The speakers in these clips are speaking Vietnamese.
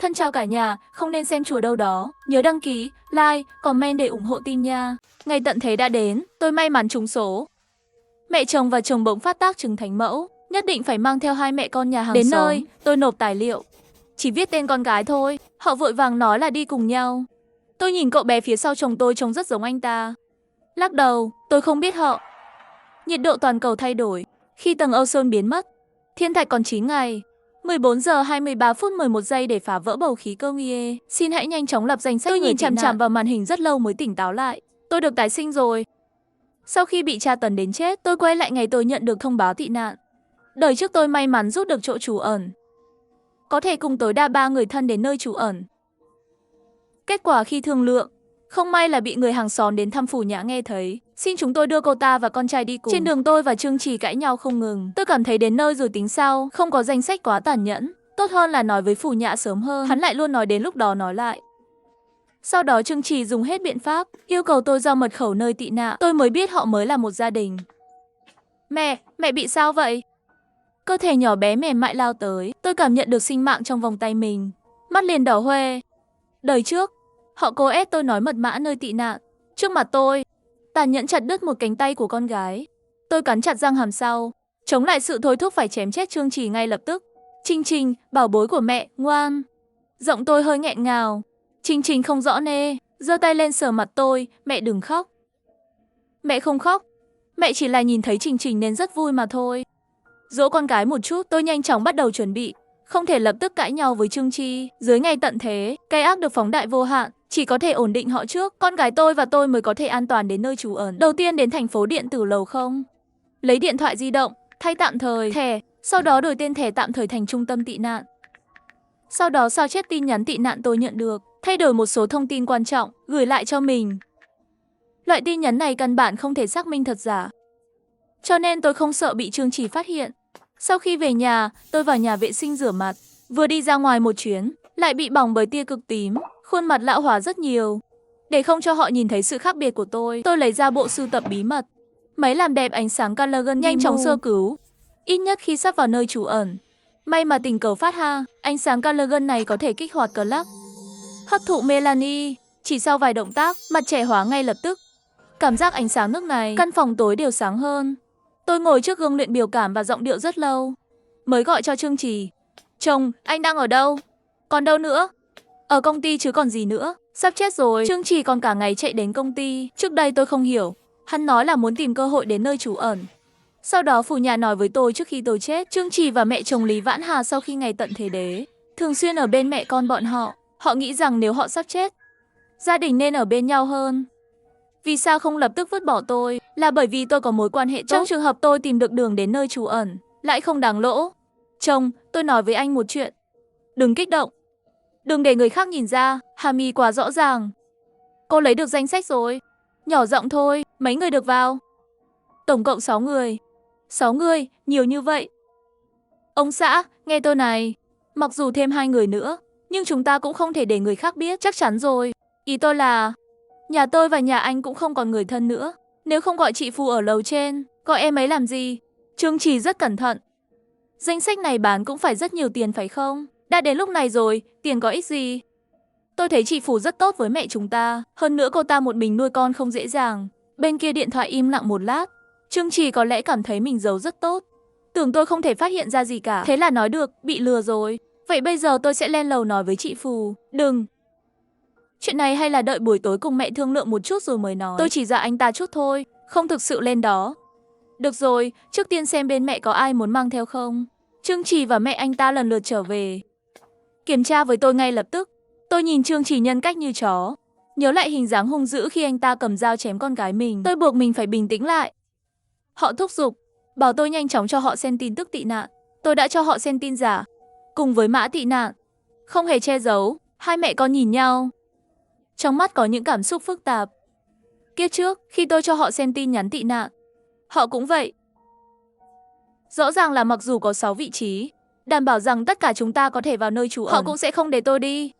Thân chào cả nhà, không nên xem chùa đâu đó. Nhớ đăng ký, like, comment để ủng hộ team nha. Ngày tận thế đã đến, tôi may mắn trúng số. Mẹ chồng và chồng bỗng phát tác chứng thánh mẫu, nhất định phải mang theo hai mẹ con nhà hàng Đến xóm. nơi, Tôi nộp tài liệu, chỉ viết tên con gái thôi. Họ vội vàng nói là đi cùng nhau. Tôi nhìn cậu bé phía sau chồng tôi trông rất giống anh ta. Lắc đầu, tôi không biết họ. Nhiệt độ toàn cầu thay đổi. Khi tầng ozone biến mất, thiên thạch còn 9 ngày. 14 giờ 23 phút 11 giây để phá vỡ bầu khí cơ nguy. Xin hãy nhanh chóng lập danh sách. Tôi nhìn chằm chằm vào màn hình rất lâu mới tỉnh táo lại. Tôi được tái sinh rồi. Sau khi bị tra tấn đến chết, tôi quay lại ngày tôi nhận được thông báo tị nạn. Đời trước tôi may mắn rút được chỗ trú ẩn. Có thể cùng tối đa 3 người thân đến nơi trú ẩn. Kết quả khi thương lượng, không may là bị người hàng xóm đến thăm phủ nhã nghe thấy. Xin chúng tôi đưa cô ta và con trai đi cùng. Trên đường tôi và Trương Trì cãi nhau không ngừng. Tôi cảm thấy đến nơi rồi tính sau, không có danh sách quá tàn nhẫn. Tốt hơn là nói với phủ nhã sớm hơn. Hắn lại luôn nói đến lúc đó nói lại. Sau đó Trương Trì dùng hết biện pháp, yêu cầu tôi giao mật khẩu nơi tị nạn. Tôi mới biết họ mới là một gia đình. Mẹ bị sao vậy? Cơ thể nhỏ bé mềm mại lao tới. Tôi cảm nhận được sinh mạng trong vòng tay mình. Mắt liền đỏ hoe. Đời trước, họ cố ép tôi nói mật mã nơi tị nạn. Trước mặt tôi, tàn nhẫn chặt đứt một cánh tay của con gái. Tôi cắn chặt răng hàm sau, chống lại sự thôi thúc phải chém chết Trương Trì ngay lập tức. Trinh Trinh, bảo bối của mẹ, ngoan. Giọng tôi hơi nghẹn ngào. Trinh Trinh không rõ nê, giơ tay lên sờ mặt tôi, mẹ đừng khóc. Mẹ không khóc, mẹ chỉ là nhìn thấy Trinh Trinh nên rất vui mà thôi. Dỗ con gái một chút, tôi nhanh chóng bắt đầu chuẩn bị. Không thể lập tức cãi nhau với Trương Chi. Dưới ngày tận thế, cái ác được phóng đại vô hạn. Chỉ có thể ổn định họ trước. Con gái tôi và tôi mới có thể an toàn đến nơi trú ẩn. Đầu tiên đến thành phố điện tử Lầu Không. Lấy điện thoại di động, thay tạm thời thẻ. Sau đó đổi tên thẻ tạm thời thành trung tâm tị nạn. Sau đó sao chép tin nhắn tị nạn tôi nhận được. Thay đổi một số thông tin quan trọng, gửi lại cho mình. Loại tin nhắn này căn bản không thể xác minh thật giả. Cho nên tôi không sợ bị Trương Chỉ phát hiện. Sau khi về nhà, tôi vào nhà vệ sinh rửa mặt. Vừa đi ra ngoài một chuyến, lại bị bỏng bởi tia cực tím. Khuôn mặt lão hóa rất nhiều. Để không cho họ nhìn thấy sự khác biệt của tôi lấy ra bộ sưu tập bí mật. Máy làm đẹp ánh sáng Collagen nhanh chóng sơ cứu. Ít nhất khi sắp vào nơi trú ẩn. May mà tình cờ phát ha, ánh sáng Collagen này có thể kích hoạt Clark. Hấp thụ melanin. Chỉ sau vài động tác, mặt trẻ hóa ngay lập tức. Cảm giác ánh sáng nước này, căn phòng tối đều sáng hơn. Tôi ngồi trước gương luyện biểu cảm và giọng điệu rất lâu. Mới gọi cho Trương Trì. Chồng, anh đang ở đâu? Còn đâu nữa? Ở công ty chứ còn gì nữa. Sắp chết rồi. Trương Trì còn cả ngày chạy đến công ty. Trước đây tôi không hiểu. Hắn nói là muốn tìm cơ hội đến nơi trú ẩn. Sau đó phủ nhà nói với tôi trước khi tôi chết. Trương Trì và mẹ chồng Lý Vãn Hà sau khi ngày tận thế đế thường xuyên ở bên mẹ con bọn họ. Họ nghĩ rằng nếu họ sắp chết, gia đình nên ở bên nhau hơn. Vì sao không lập tức vứt bỏ tôi? Là bởi vì tôi có mối quan hệ tốt. Trong trường hợp tôi tìm được đường đến nơi trú ẩn, lại không đáng lỗ. Chồng, tôi nói với anh một chuyện. Đừng kích động. Đừng để người khác nhìn ra, hàm ý quá rõ ràng. Cô lấy được danh sách rồi. Nhỏ giọng thôi, mấy người được vào? Tổng cộng 6 người. 6 người, nhiều như vậy. Ông xã, nghe tôi này. Mặc dù thêm 2 người nữa, nhưng chúng ta cũng không thể để người khác biết, chắc chắn rồi. Ý tôi là, nhà tôi và nhà anh cũng không còn người thân nữa. Nếu không gọi chị Phù ở lầu trên, gọi em ấy làm gì? Trương Trì rất cẩn thận. Danh sách này bán cũng phải rất nhiều tiền phải không? Đã đến lúc này rồi, tiền có ích gì? Tôi thấy chị Phù rất tốt với mẹ chúng ta. Hơn nữa cô ta một mình nuôi con không dễ dàng. Bên kia điện thoại im lặng một lát. Trương Trì có lẽ cảm thấy mình giấu rất tốt. Tưởng tôi không thể phát hiện ra gì cả. Thế là nói được, bị lừa rồi. Vậy bây giờ tôi sẽ lên lầu nói với chị Phù. Đừng. Chuyện này hay là đợi buổi tối cùng mẹ thương lượng một chút rồi mới nói. Tôi chỉ dọa anh ta chút thôi, không thực sự lên đó. Được rồi, trước tiên xem bên mẹ có ai muốn mang theo không. Trương Trì và mẹ anh ta lần lượt trở về. Kiểm tra với tôi ngay lập tức. Tôi nhìn Trương Trì nhân cách như chó. Nhớ lại hình dáng hung dữ khi anh ta cầm dao chém con gái mình. Tôi buộc mình phải bình tĩnh lại. Họ thúc giục, bảo tôi nhanh chóng cho họ xem tin tức tị nạn. Tôi đã cho họ xem tin giả, cùng với mã tị nạn. Không hề che giấu, hai mẹ con nhìn nhau. Trong mắt có những cảm xúc phức tạp. Kiếp trước, khi tôi cho họ xem tin nhắn tị nạn, họ cũng vậy. Rõ ràng là mặc dù có 6 vị trí, đảm bảo rằng tất cả chúng ta có thể vào nơi trú ẩn, họ cũng sẽ không để tôi đi.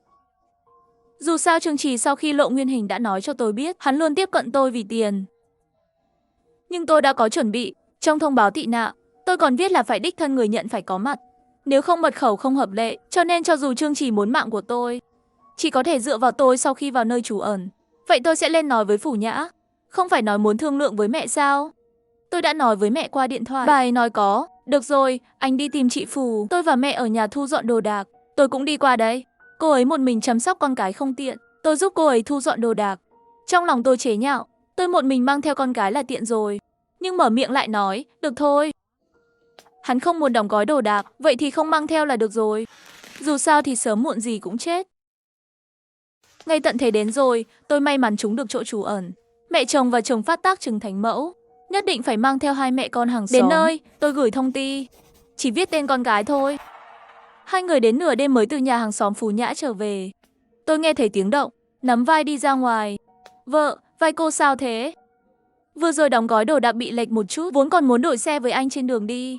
Dù sao Trương Trì sau khi lộ nguyên hình đã nói cho tôi biết hắn luôn tiếp cận tôi vì tiền. Nhưng tôi đã có chuẩn bị, trong thông báo tị nạn, tôi còn viết là phải đích thân người nhận phải có mặt. Nếu không mật khẩu không hợp lệ, cho nên cho dù Trương Chỉ muốn mạng của tôi, chỉ có thể dựa vào tôi sau khi vào nơi trú ẩn. Vậy tôi sẽ lên nói với Phủ Nhã. Không phải nói muốn thương lượng với mẹ sao? Tôi đã nói với mẹ qua điện thoại. Bà ấy nói có. Được rồi, anh đi tìm chị Phù. Tôi và mẹ ở nhà thu dọn đồ đạc. Tôi cũng đi qua đấy. Cô ấy một mình chăm sóc con cái không tiện. Tôi giúp cô ấy thu dọn đồ đạc. Trong lòng tôi chế nhạo. Tôi một mình mang theo con cái là tiện rồi. Nhưng mở miệng lại nói, được thôi. Hắn không muốn đóng gói đồ đạc, vậy thì không mang theo là được rồi. Dù sao thì sớm muộn gì cũng chết. Ngày tận thế đến rồi, tôi may mắn trúng được chỗ trú ẩn. Mẹ chồng và chồng phát tác chứng thánh mẫu. Nhất định phải mang theo hai mẹ con hàng xóm. Đến nơi, tôi gửi thông ti. Chỉ viết tên con gái thôi. Hai người đến nửa đêm mới từ nhà hàng xóm Phú Nhã trở về. Tôi nghe thấy tiếng động, nắm vai đi ra ngoài. Vợ, vai cô sao thế? Vừa rồi đóng gói đồ đạc bị lệch một chút, vốn còn muốn đổi xe với anh trên đường đi.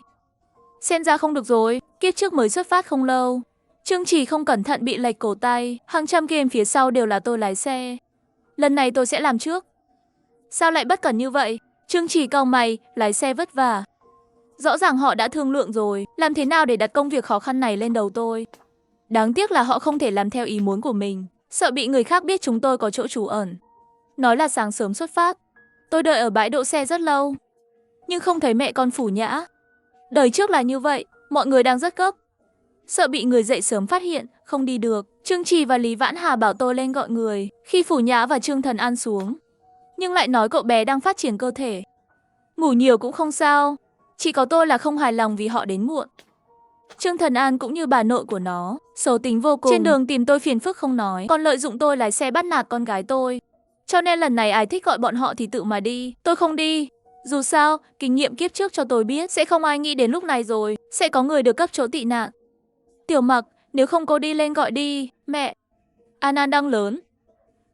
Xem ra không được rồi, kiếp trước mới xuất phát không lâu. Trương Chỉ không cẩn thận bị lệch cổ tay, hàng trăm game phía sau đều là tôi lái xe. Lần này tôi sẽ làm trước. Sao lại bất cẩn như vậy? Trương Chỉ cau mày, lái xe vất vả. Rõ ràng họ đã thương lượng rồi, làm thế nào để đặt công việc khó khăn này lên đầu tôi? Đáng tiếc là họ không thể làm theo ý muốn của mình, sợ bị người khác biết chúng tôi có chỗ trú ẩn. Nói là sáng sớm xuất phát. Tôi đợi ở bãi đỗ xe rất lâu, nhưng không thấy mẹ con Phủ Nhã. Đời trước là như vậy, mọi người đang rất gấp. Sợ bị người dậy sớm phát hiện, không đi được. Trương Trì và Lý Vãn Hà bảo tôi lên gọi người. Khi Phủ Nhã và Trương Thần An xuống, nhưng lại nói cậu bé đang phát triển cơ thể. Ngủ nhiều cũng không sao. Chỉ có tôi là không hài lòng vì họ đến muộn. Trương Thần An cũng như bà nội của nó, xấu tính vô cùng. Trên đường tìm tôi phiền phức không nói, còn lợi dụng tôi lái xe bắt nạt con gái tôi. Cho nên lần này ai thích gọi bọn họ thì tự mà đi. Tôi không đi. Dù sao, kinh nghiệm kiếp trước cho tôi biết sẽ không ai nghĩ đến lúc này rồi sẽ có người được cấp chỗ tị nạn. Tiểu Mặc, nếu không cô đi lên gọi đi. Mẹ, An An đang lớn,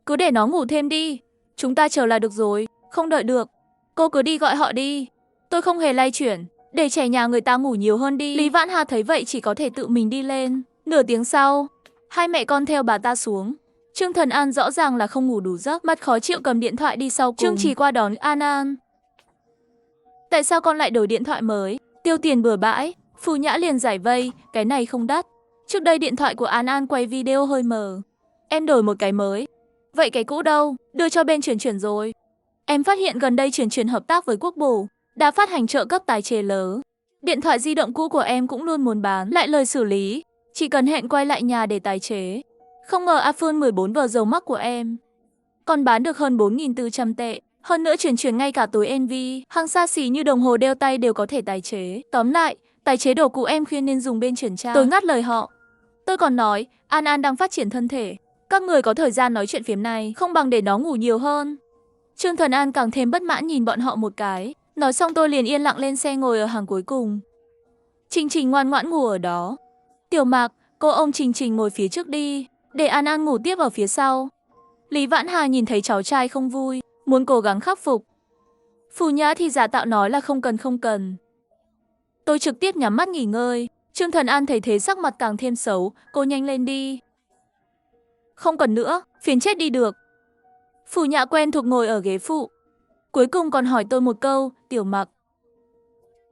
cứ để nó ngủ thêm đi. Chúng ta chờ là được rồi. Không đợi được, cô cứ đi gọi họ đi. Tôi không hề lay chuyển, để trẻ nhà người ta ngủ nhiều hơn đi. Lý Vãn Hà thấy vậy chỉ có thể tự mình đi lên. Nửa tiếng sau, hai mẹ con theo bà ta xuống. Trương Thần An rõ ràng là không ngủ đủ giấc, mặt khó chịu cầm điện thoại đi sau cùng. Trương Chỉ qua đón An An. Tại sao con lại đổi điện thoại mới? Tiêu tiền bừa bãi. Phù Nhã liền giải vây, cái này không đắt. Trước đây điện thoại của An An quay video hơi mờ. Em đổi một cái mới. Vậy cái cũ đâu? Đưa cho bên chuyển rồi. Em phát hiện gần đây chuyển hợp tác với Quốc Bổ, đã phát hành trợ cấp tài chế lớn. Điện thoại di động cũ của em cũng luôn muốn bán, lại lời xử lý. Chỉ cần hẹn quay lại nhà để tái chế. Không ngờ iPhone 14 vờ dầu mắc của em còn bán được hơn 4.400 tệ. Hơn nữa chuyển ngay cả túi Envy, hàng xa xỉ như đồng hồ đeo tay đều có thể tái chế. Tóm lại, tái chế đồ cũ em khuyên nên dùng bên chuyển trang. Tôi ngắt lời họ. Tôi còn nói, An An đang phát triển thân thể. Các người có thời gian nói chuyện phiếm này, không bằng để nó ngủ nhiều hơn. Trương Thần An càng thêm bất mãn nhìn bọn họ một cái. Nói xong tôi liền yên lặng lên xe ngồi ở hàng cuối cùng. Trình Trình ngoan ngoãn ngủ ở đó. Tiểu Mạc, cô ôm Trình Trình ngồi phía trước đi, để An An ngủ tiếp ở phía sau. Lý Vãn Hà nhìn thấy cháu trai không vui, muốn cố gắng khắc phục. Phù Nhã thì giả tạo nói là không cần. Tôi trực tiếp nhắm mắt nghỉ ngơi. Trương Thần An thấy thế sắc mặt càng thêm xấu, cô nhanh lên đi. Không cần nữa, phiền chết đi được. Phù Nhã quen thuộc ngồi ở ghế phụ. Cuối cùng còn hỏi tôi một câu, Tiểu Mặc,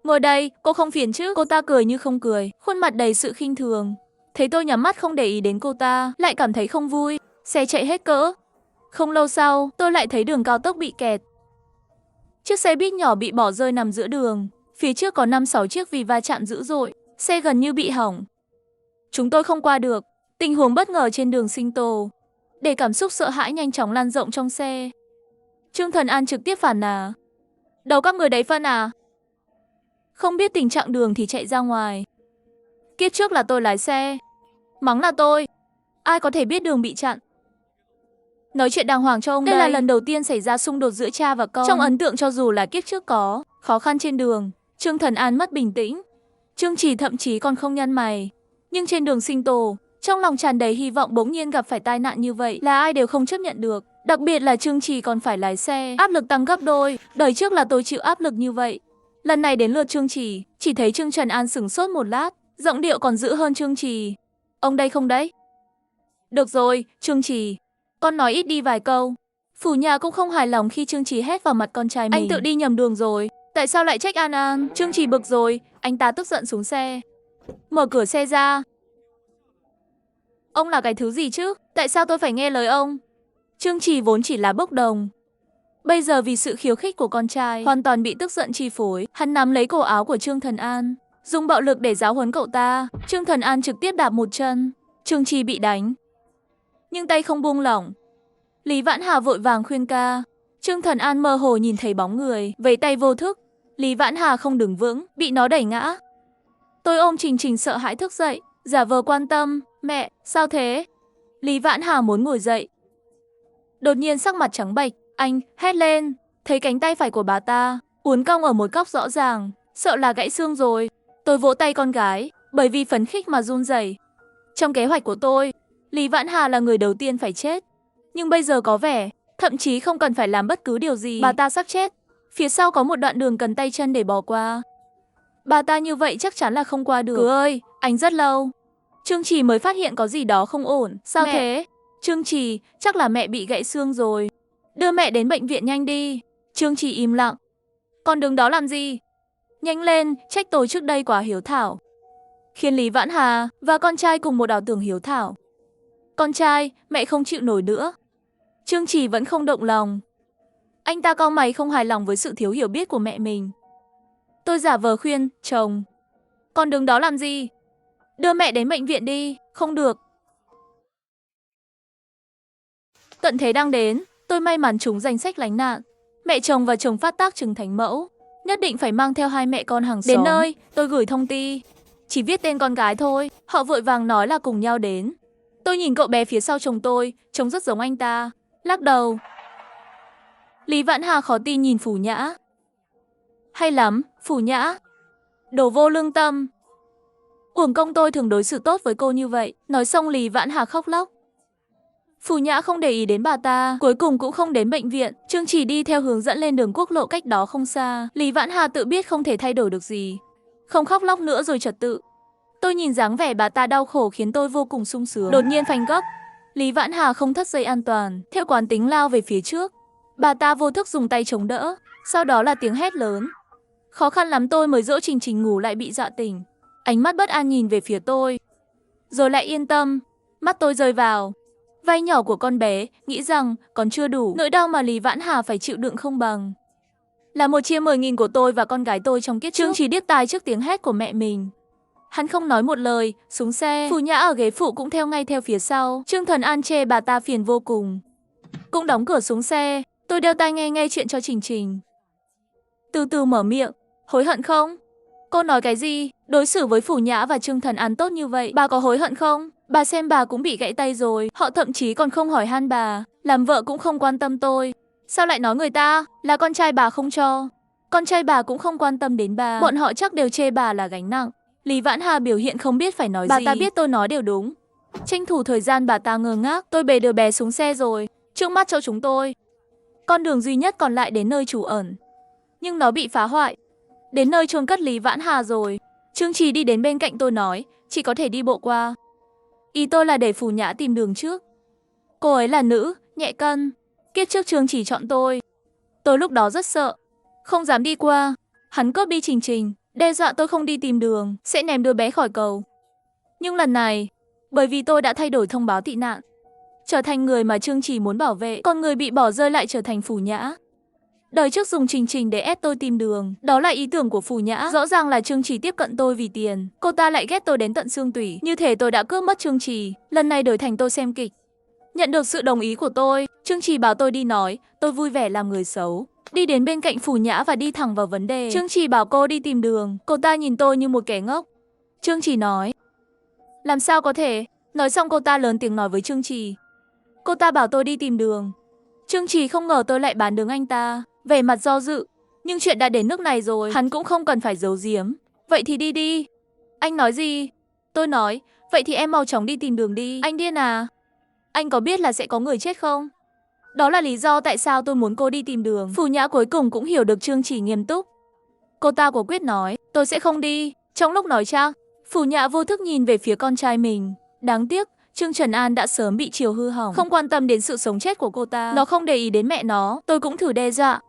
ngồi đây, cô không phiền chứ? Cô ta cười như không cười, khuôn mặt đầy sự khinh thường. Thấy tôi nhắm mắt không để ý đến cô ta, lại cảm thấy không vui. Xe chạy hết cỡ. Không lâu sau, tôi lại thấy đường cao tốc bị kẹt. Chiếc xe buýt nhỏ bị bỏ rơi nằm giữa đường. Phía trước có 5-6 chiếc vì va chạm dữ dội, xe gần như bị hỏng. Chúng tôi không qua được. Tình huống bất ngờ trên đường Sinh Tồ, để cảm xúc sợ hãi nhanh chóng lan rộng trong xe. Trương Thần An trực tiếp phản nàn. Đầu các người đấy phân à? Không biết tình trạng đường thì chạy ra ngoài. Kiếp trước là tôi lái xe, mắng là tôi. Ai có thể biết đường bị chặn? Nói chuyện đàng hoàng cho ông đây. Đây là lần đầu tiên xảy ra xung đột giữa cha và con. Trong ấn tượng cho dù là kiếp trước có khó khăn trên đường, Trương Thần An mất bình tĩnh. Trương Chỉ thậm chí còn không nhăn mày. Nhưng trên đường Sinh Tồ, trong lòng tràn đầy hy vọng bỗng nhiên gặp phải tai nạn như vậy là ai đều không chấp nhận được. Đặc biệt là Trương Chỉ còn phải lái xe, áp lực tăng gấp đôi. Đời trước là tôi chịu áp lực như vậy. Lần này đến lượt Trương chỉ thấy Trương Trần An sửng sốt một lát, giọng điệu còn dữ hơn Trương Chỉ. Ông đây không đấy? Được rồi, Trương Chỉ, con nói ít đi vài câu. Phủ Nhà cũng không hài lòng khi Trương Chỉ hét vào mặt con trai mình. Anh tự đi nhầm đường rồi, tại sao lại trách An An? Trương Chỉ bực rồi, anh ta tức giận xuống xe. Mở cửa xe ra. Ông là cái thứ gì chứ? Tại sao tôi phải nghe lời ông? Trương Trì vốn chỉ là bốc đồng. Bây giờ vì sự khiêu khích của con trai, hoàn toàn bị tức giận chi phối. Hắn nắm lấy cổ áo của Trương Thần An, dùng bạo lực để giáo huấn cậu ta. Trương Thần An trực tiếp đạp một chân. Trương Trì bị đánh, nhưng tay không buông lỏng. Lý Vãn Hà vội vàng khuyên ca. Trương Thần An mơ hồ nhìn thấy bóng người, vẫy tay vô thức. Lý Vãn Hà không đứng vững, bị nó đẩy ngã. Tôi ôm Trình Trình sợ hãi thức dậy, giả vờ quan tâm. Mẹ, sao thế? Lý Vãn Hà muốn ngồi dậy. Đột nhiên sắc mặt trắng bệch, anh hét lên, thấy cánh tay phải của bà ta uốn cong ở một góc rõ ràng, sợ là gãy xương rồi. Tôi vỗ tay con gái, bởi vì phấn khích mà run rẩy. Trong kế hoạch của tôi, Lý Vãn Hà là người đầu tiên phải chết. Nhưng bây giờ có vẻ, thậm chí không cần phải làm bất cứ điều gì, bà ta sắp chết. Phía sau có một đoạn đường cần tay chân để bò qua. Bà ta như vậy chắc chắn là không qua được. Cứ ơi, anh rất lâu. Trương Trì mới phát hiện có gì đó không ổn. Sao thế? Trương Trì, chắc là mẹ bị gãy xương rồi. Đưa mẹ đến bệnh viện nhanh đi. Trương Trì im lặng. Con đứng đó làm gì? Nhanh lên, trách tôi trước đây quá hiếu thảo. Khiến Lý Vãn Hà và con trai cùng một ảo tưởng hiếu thảo. Con trai, mẹ không chịu nổi nữa. Trương Trì vẫn không động lòng. Anh ta cau mày không hài lòng với sự thiếu hiểu biết của mẹ mình. Tôi giả vờ khuyên, chồng. Con đứng đó làm gì? Đưa mẹ đến bệnh viện đi. Không được. Tận thế đang đến, tôi may mắn trúng danh sách lánh nạn. Mẹ chồng và chồng phát tác chứng thánh mẫu. Nhất định phải mang theo hai mẹ con hàng xóm. Đến nơi, tôi gửi thông ti. Chỉ viết tên con gái thôi. Họ vội vàng nói là cùng nhau đến. Tôi nhìn cậu bé phía sau chồng tôi, trông rất giống anh ta. Lắc đầu. Lý Vãn Hà khó tin nhìn Phủ Nhã. Hay lắm, Phủ Nhã. Đồ vô lương tâm. Uổng công tôi thường đối xử tốt với cô như vậy. Nói xong Lý Vãn Hà khóc lóc. Phủ Nhã không để ý đến bà ta, cuối cùng cũng không đến bệnh viện. Trương Trì đi theo hướng dẫn lên đường quốc lộ cách đó không xa. Lý Vãn Hà tự biết không thể thay đổi được gì. Không khóc lóc nữa rồi trật tự. Tôi nhìn dáng vẻ bà ta đau khổ khiến tôi vô cùng sung sướng. Đột nhiên phanh gấp. Lý Vãn Hà không thắt dây an toàn, theo quán tính lao về phía trước. Bà ta vô thức dùng tay chống đỡ, sau đó là tiếng hét lớn. Khó khăn lắm tôi mới dỗ Trình Trình ngủ lại bị dọa tỉnh. Ánh mắt bất an nhìn về phía tôi, rồi lại yên tâm. Mắt tôi rơi vào vai nhỏ của con bé, nghĩ rằng còn chưa đủ. Nỗi đau mà Lý Vãn Hà phải chịu đựng không bằng là 1/10.000 của tôi và con gái tôi trong kiếp trước. Trương Trì điếc tai trước tiếng hét của mẹ mình. Hắn không nói một lời, xuống xe. Phủ Nhã ở ghế phụ cũng theo ngay theo phía sau. Trương Thần An chê bà ta phiền vô cùng, cũng đóng cửa xuống xe. Tôi đeo tai nghe chuyện cho Trình Trình. Từ từ mở miệng, hối hận không? Cô nói cái gì? Đối xử với Phủ Nhã và Trương Thần An tốt như vậy, bà có hối hận không? Bà xem bà cũng bị gãy tay rồi, họ thậm chí còn không hỏi han bà, làm vợ cũng không quan tâm tôi. Sao lại nói người ta là con trai bà không cho? Con trai bà cũng không quan tâm đến bà, bọn họ chắc đều chê bà là gánh nặng. Lý Vãn Hà biểu hiện không biết phải nói gì. Bà ta biết tôi nói đều đúng. Tranh thủ thời gian bà ta ngơ ngác, tôi bế đứa bé xuống xe rồi. Trước mắt cho chúng tôi, con đường duy nhất còn lại đến nơi trú ẩn. Nhưng nó bị phá hoại. Đến nơi chôn cất Lý Vãn Hà rồi. Trương Trì đi đến bên cạnh tôi nói, chỉ có thể đi bộ qua. Ý tôi là để Phủ Nhã tìm đường trước. Cô ấy là nữ, nhẹ cân. Kiếp trước Trương Trì chọn tôi. Tôi lúc đó rất sợ, không dám đi qua. Hắn cướp đi Trình Trình, đe dọa tôi không đi tìm đường, sẽ ném đứa bé khỏi cầu. Nhưng lần này, bởi vì tôi đã thay đổi thông báo tị nạn, trở thành người mà Trương Trì muốn bảo vệ, còn người bị bỏ rơi lại trở thành Phủ Nhã. Đời trước dùng Trình Trình để ép tôi tìm đường, đó là ý tưởng của Phủ Nhã. Rõ ràng là Trương Trì tiếp cận tôi vì tiền. Cô ta lại ghét tôi đến tận xương tủy. Như thể tôi đã cướp mất Trương Trì. Lần này đổi thành tôi xem kịch. Nhận được sự đồng ý của tôi, Trương Trì bảo tôi đi nói. Tôi vui vẻ làm người xấu, đi đến bên cạnh Phủ Nhã và đi thẳng vào vấn đề. Trương Trì bảo cô đi tìm đường. Cô ta nhìn tôi như một kẻ ngốc. Trương Trì nói, làm sao có thể? Nói xong cô ta lớn tiếng nói với Trương Trì, cô ta bảo tôi đi tìm đường. Trương Trì không ngờ tôi lại bán đứng anh ta, vẻ mặt do dự. Nhưng chuyện đã đến nước này rồi, hắn cũng không cần phải giấu giếm. Vậy thì đi đi. Anh nói gì? Tôi nói, vậy thì em mau chóng đi tìm đường đi. Anh điên à? Anh có biết là sẽ có người chết không? Đó là lý do tại sao tôi muốn cô đi tìm đường. Phủ Nhã cuối cùng cũng hiểu được Trương Trì nghiêm túc. Cô ta quả quyết nói, tôi sẽ không đi. Trong lúc nói chắc, Phủ Nhã vô thức nhìn về phía con trai mình. Đáng tiếc, Trương Trần An đã sớm bị chiều hư hỏng, không quan tâm đến sự sống chết của cô ta. Nó không để ý đến mẹ nó. Tôi cũng thử đe dọa,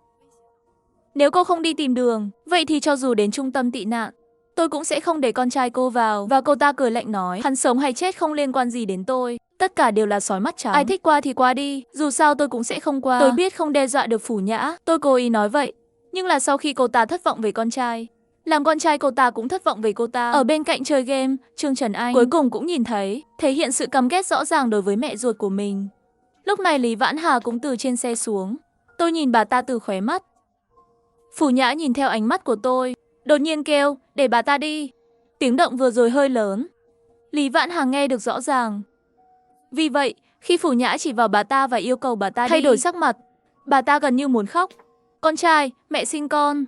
nếu cô không đi tìm đường, vậy thì cho dù đến trung tâm tị nạn, tôi cũng sẽ không để con trai cô vào. Và cô ta cười lạnh nói, hắn sống hay chết không liên quan gì đến tôi. Tất cả đều là sói mắt trắng. Ai thích qua thì qua đi, dù sao tôi cũng sẽ không qua. Tôi biết không đe dọa được Phủ Nhã, tôi cố ý nói vậy. Nhưng là sau khi cô ta thất vọng về con trai, làm con trai cô ta cũng thất vọng về cô ta. Ở bên cạnh chơi game, Trương Trần Anh cuối cùng cũng nhìn thấy, thể hiện sự căm ghét rõ ràng đối với mẹ ruột của mình. Lúc này Lý Vãn Hà cũng từ trên xe xuống. Tôi nhìn bà ta từ khóe mắt. Phủ Nhã nhìn theo ánh mắt của tôi, đột nhiên kêu, để bà ta đi. Tiếng động vừa rồi hơi lớn, Lý Vãn Hà nghe được rõ ràng. Vì vậy, khi Phủ Nhã chỉ vào bà ta và yêu cầu bà ta thay đổi sắc mặt, bà ta gần như muốn khóc. Con trai, mẹ sinh con.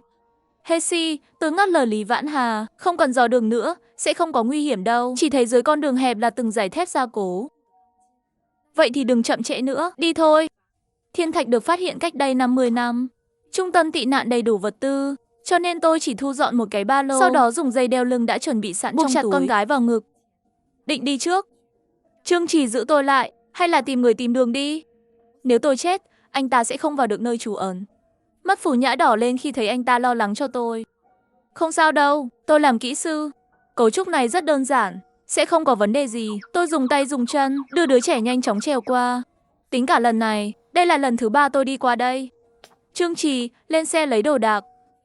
Hesi, tôi ngắt lời Lý Vãn Hà, không cần dò đường nữa, sẽ không có nguy hiểm đâu. Chỉ thấy dưới con đường hẹp là từng dải thép gia cố. Vậy thì đừng chậm trễ nữa, đi thôi. Thiên thạch được phát hiện cách đây 50 năm. Trung tâm tị nạn đầy đủ vật tư, cho nên tôi chỉ thu dọn một cái ba lô. Sau đó dùng dây đeo lưng đã chuẩn bị sẵn trong túi, con gái vào ngực. Định đi trước. Trương Trì giữ tôi lại, hay là tìm người tìm đường đi. Nếu tôi chết, anh ta sẽ không vào được nơi trú ẩn. Mắt Phủ Nhã đỏ lên khi thấy anh ta lo lắng cho tôi. Không sao đâu, tôi làm kỹ sư. Cấu trúc này rất đơn giản, sẽ không có vấn đề gì. Tôi dùng tay dùng chân, đưa đứa trẻ nhanh chóng trèo qua. Tính cả lần này, đây là lần thứ 3 tôi đi qua đây. Trương Trì, lên xe lấy đồ đạc.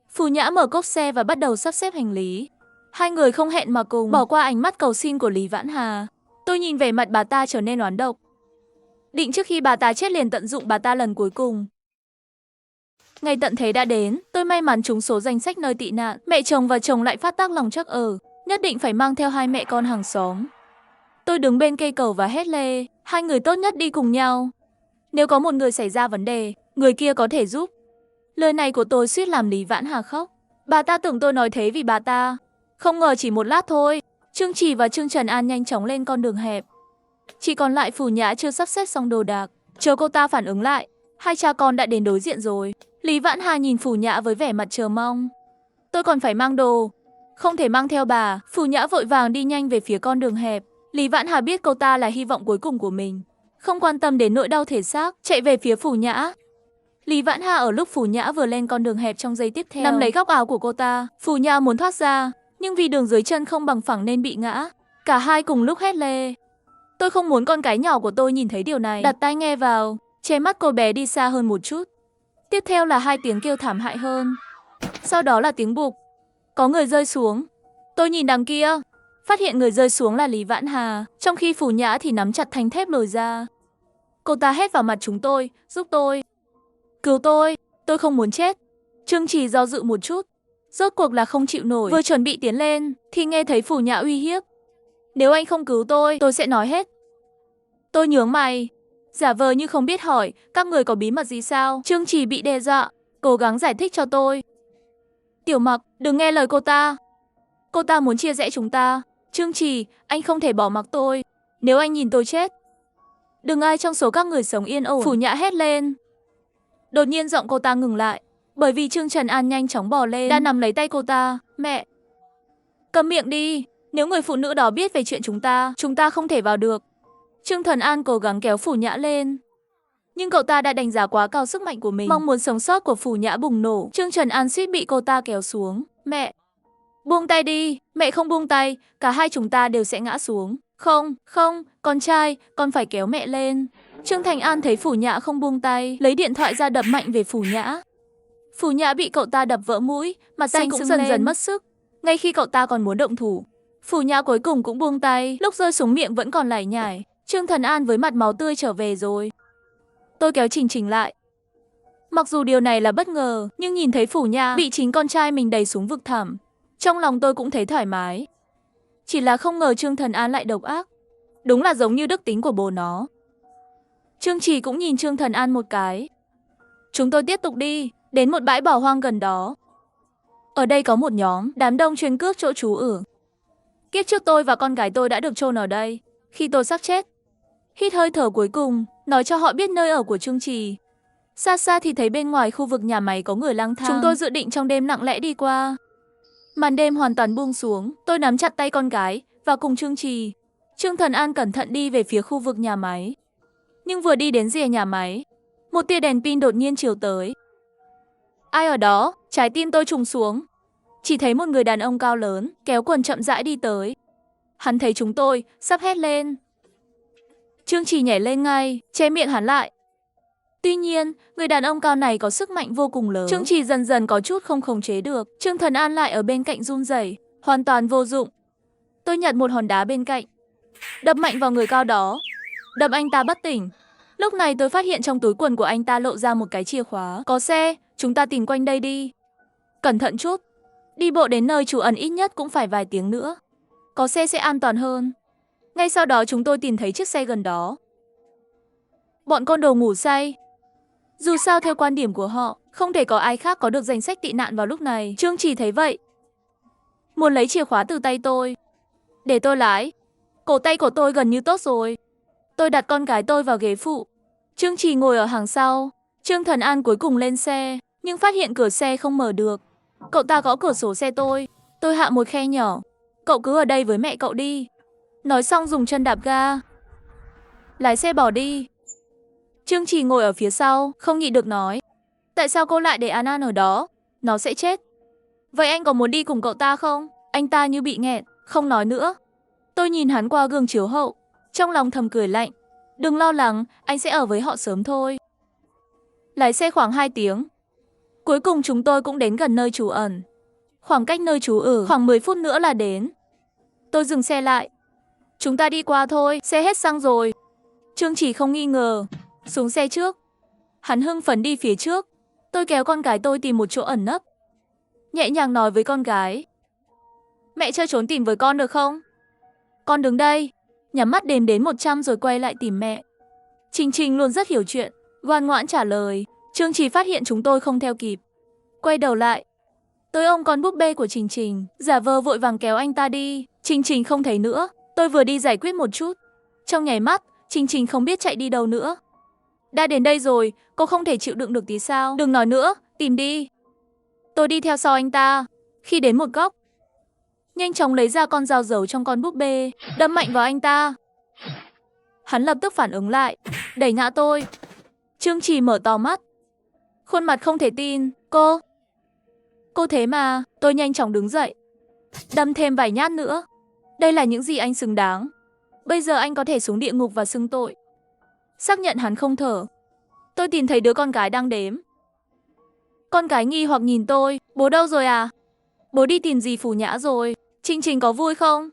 Phủ Nhã mở cốp xe và bắt đầu sắp xếp hành lý. Hai người không hẹn mà cùng, bỏ qua ánh mắt cầu xin của Lý Vãn Hà. Tôi nhìn về mặt bà ta trở nên oán độc. Định trước khi bà ta chết liền tận dụng bà ta lần cuối cùng. Ngày tận thế đã đến, tôi may mắn trúng số danh sách nơi tị nạn. Mẹ chồng và chồng lại phát tác lòng trắc ở, nhất định phải mang theo hai mẹ con hàng xóm. Tôi đứng bên cây cầu và hét lê, hai người tốt nhất đi cùng nhau. Nếu có một người xảy ra vấn đề, người kia có thể giúp. Lời này của tôi suýt làm Lý Vãn Hà khóc. Bà ta tưởng tôi nói thế vì bà ta. Không ngờ chỉ một lát thôi, Trương Trì và Trương Trần An nhanh chóng lên con đường hẹp. Chỉ còn lại Phủ Nhã chưa sắp xếp xong đồ đạc. Chờ cô ta phản ứng lại, hai cha con đã đến đối diện rồi. Lý Vãn Hà nhìn Phủ Nhã với vẻ mặt chờ mong. Tôi còn phải mang đồ, không thể mang theo bà. Phủ Nhã vội vàng đi nhanh về phía con đường hẹp. Lý Vãn Hà biết cô ta là hy vọng cuối cùng của mình, không quan tâm đến nỗi đau thể xác, chạy về phía Phủ Nhã. Lý Vãn Hà ở lúc Phủ Nhã vừa lên con đường hẹp trong giây tiếp theo, nắm lấy góc áo của cô ta. Phủ Nhã muốn thoát ra, nhưng vì đường dưới chân không bằng phẳng nên bị ngã. Cả hai cùng lúc hét lê. Tôi không muốn con cái nhỏ của tôi nhìn thấy điều này. Đặt tai nghe vào, che mắt cô bé đi xa hơn một chút. Tiếp theo là hai tiếng kêu thảm hại hơn. Sau đó là tiếng bụp. Có người rơi xuống. Tôi nhìn đằng kia, phát hiện người rơi xuống là Lý Vãn Hà, trong khi Phủ Nhã thì nắm chặt thanh thép lồi ra. Cô ta hét vào mặt chúng tôi, giúp tôi. Cứu tôi không muốn chết. Trương Trì do dự một chút, rốt cuộc là không chịu nổi. Vừa chuẩn bị tiến lên, thì nghe thấy Phủ Nhã uy hiếp. Nếu anh không cứu tôi sẽ nói hết. Tôi nhướng mày, giả vờ như không biết hỏi, các người có bí mật gì sao? Trương Trì bị đe dọa, cố gắng giải thích cho tôi. Tiểu Mặc, đừng nghe lời cô ta. Cô ta muốn chia rẽ chúng ta. Trương Trì, anh không thể bỏ mặc tôi. Nếu anh nhìn tôi chết, đừng ai trong số các người sống yên ổn. Phủ Nhã hét lên. Đột nhiên giọng cô ta ngừng lại, bởi vì Trương Trần An nhanh chóng bò lên, đã nắm lấy tay cô ta. Mẹ, câm miệng đi. Nếu người phụ nữ đó biết về chuyện chúng ta không thể vào được. Trương Thần An cố gắng kéo Phủ Nhã lên, nhưng cậu ta đã đánh giá quá cao sức mạnh của mình. Mong muốn sống sót của Phủ Nhã bùng nổ. Trương Trần An suýt bị cô ta kéo xuống. Mẹ, buông tay đi. Mẹ không buông tay, cả hai chúng ta đều sẽ ngã xuống. Không, con trai, con phải kéo mẹ lên. Trương Thành An thấy Phủ Nhã không buông tay, lấy điện thoại ra đập mạnh về Phủ Nhã. Phủ Nhã bị cậu ta đập vỡ mũi, mặt xanh cũng dần dần mất sức. Ngay khi cậu ta còn muốn động thủ, Phủ Nhã cuối cùng cũng buông tay, lúc rơi xuống miệng vẫn còn lải nhải. Trương Thần An với mặt máu tươi trở về rồi. Tôi kéo Trình lại. Mặc dù điều này là bất ngờ, nhưng nhìn thấy Phủ Nhã bị chính con trai mình đẩy xuống vực thẳm, trong lòng tôi cũng thấy thoải mái. Chỉ là không ngờ Trương Thần An lại độc ác. Đúng là giống như đức tính của bố nó. Trương Trì cũng nhìn Trương Thần An một cái. Chúng tôi tiếp tục đi, đến một bãi bỏ hoang gần đó. Ở đây có một nhóm đám đông chuyên cướp chỗ trú ở. Kiếp trước tôi và con gái tôi đã được chôn ở đây. Khi tôi sắp chết, hít hơi thở cuối cùng, nói cho họ biết nơi ở của Trương Trì. Xa xa thì thấy bên ngoài khu vực nhà máy có người lang thang. Chúng tôi dự định trong đêm lặng lẽ đi qua. Màn đêm hoàn toàn buông xuống, tôi nắm chặt tay con gái và cùng Trương Trì. Trương Thần An cẩn thận đi về phía khu vực nhà máy. Nhưng vừa đi đến rìa nhà máy, một tia đèn pin đột nhiên chiếu tới. Ai ở đó? Trái tim tôi trùng xuống. chỉ thấy một người đàn ông cao lớn, kéo quần chậm rãi đi tới. Hắn thấy chúng tôi, sắp hét lên. Trương Trì nhảy lên ngay, che miệng hắn lại. Tuy nhiên, người đàn ông cao này có sức mạnh vô cùng lớn. Trương Trì dần dần có chút không khống chế được. Trương Thần An lại ở bên cạnh run rẩy, hoàn toàn vô dụng. Tôi nhặt một hòn đá bên cạnh, đập mạnh vào người cao đó, đập anh ta bất tỉnh. Lúc này tôi phát hiện trong túi quần của anh ta lộ ra một cái chìa khóa. Có xe, chúng ta tìm quanh đây đi. Cẩn thận chút, đi bộ đến nơi trú ẩn ít nhất cũng phải vài tiếng nữa. Có xe sẽ an toàn hơn. Ngay sau đó chúng tôi tìm thấy chiếc xe gần đó. Bọn côn đồ ngủ say. Dù sao theo quan điểm của họ, không thể có ai khác có được danh sách tị nạn vào lúc này. Trương Trì thấy vậy, muốn lấy chìa khóa từ tay tôi. Để tôi lái. Cổ tay của tôi gần như tốt rồi. Tôi đặt con gái tôi vào ghế phụ. Trương Trì ngồi ở hàng sau. Trương Thần An cuối cùng lên xe, nhưng phát hiện cửa xe không mở được. Cậu ta gõ cửa sổ xe tôi. Tôi hạ một khe nhỏ. Cậu cứ ở đây với mẹ cậu đi. Nói xong dùng chân đạp ga, lái xe bỏ đi. Trương Trì ngồi ở phía sau, không nhịn được nói. Tại sao cô lại để An An ở đó? Nó sẽ chết. Vậy anh có muốn đi cùng cậu ta không? Anh ta như bị nghẹn, không nói nữa. Tôi nhìn hắn qua gương chiếu hậu, trong lòng thầm cười lạnh. Đừng lo lắng, anh sẽ ở với họ sớm thôi. Lái xe khoảng 2 tiếng. Cuối cùng chúng tôi cũng đến gần nơi trú ẩn. Khoảng cách nơi trú ở khoảng 10 phút nữa là đến. Tôi dừng xe lại. Chúng ta đi qua thôi, xe hết xăng rồi. Trương Trì không nghi ngờ, xuống xe trước. Hắn hưng phấn đi phía trước. Tôi kéo con gái tôi tìm một chỗ ẩn nấp, nhẹ nhàng nói với con gái. Mẹ chơi trốn tìm với con được không? Con đứng đây, nhắm mắt đếm đến 100 rồi quay lại tìm mẹ. Trình Trình luôn rất hiểu chuyện, ngoan ngoãn trả lời. Trương Trì phát hiện chúng tôi không theo kịp, quay đầu lại. Tôi ôm con búp bê của Trình Trình, giả vờ vội vàng kéo anh ta đi. Trình Trình không thấy nữa. Tôi vừa đi giải quyết một chút, trong nháy mắt, Trình Trình không biết chạy đi đâu nữa. Đã đến đây rồi, cô không thể chịu đựng được tí sao? Đừng nói nữa, tìm đi. Tôi đi theo sau anh ta. Khi đến một góc, nhanh chóng lấy ra con dao giấu trong con búp bê, đâm mạnh vào anh ta. Hắn lập tức phản ứng lại, đẩy ngã tôi. Trương Trì mở to mắt, khuôn mặt không thể tin. Cô thế mà. Tôi nhanh chóng đứng dậy, đâm thêm vài nhát nữa. Đây là những gì anh xứng đáng. Bây giờ anh có thể xuống địa ngục và xưng tội. Xác nhận hắn không thở. Tôi tìm thấy đứa con gái đang đếm. Con gái nghi hoặc nhìn tôi. Bố đâu rồi à? Bố đi tìm dì Phù Nhã rồi. Trình Trình có vui không?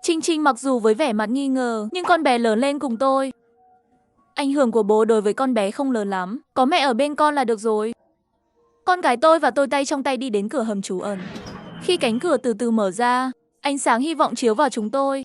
Trình Trình mặc dù với vẻ mặt nghi ngờ, nhưng con bé lớn lên cùng tôi. Ảnh hưởng của bố đối với con bé không lớn lắm. Có mẹ ở bên con là được rồi. Con gái tôi và tôi tay trong tay đi đến cửa hầm trú ẩn. Khi cánh cửa từ từ mở ra, ánh sáng hy vọng chiếu vào chúng tôi.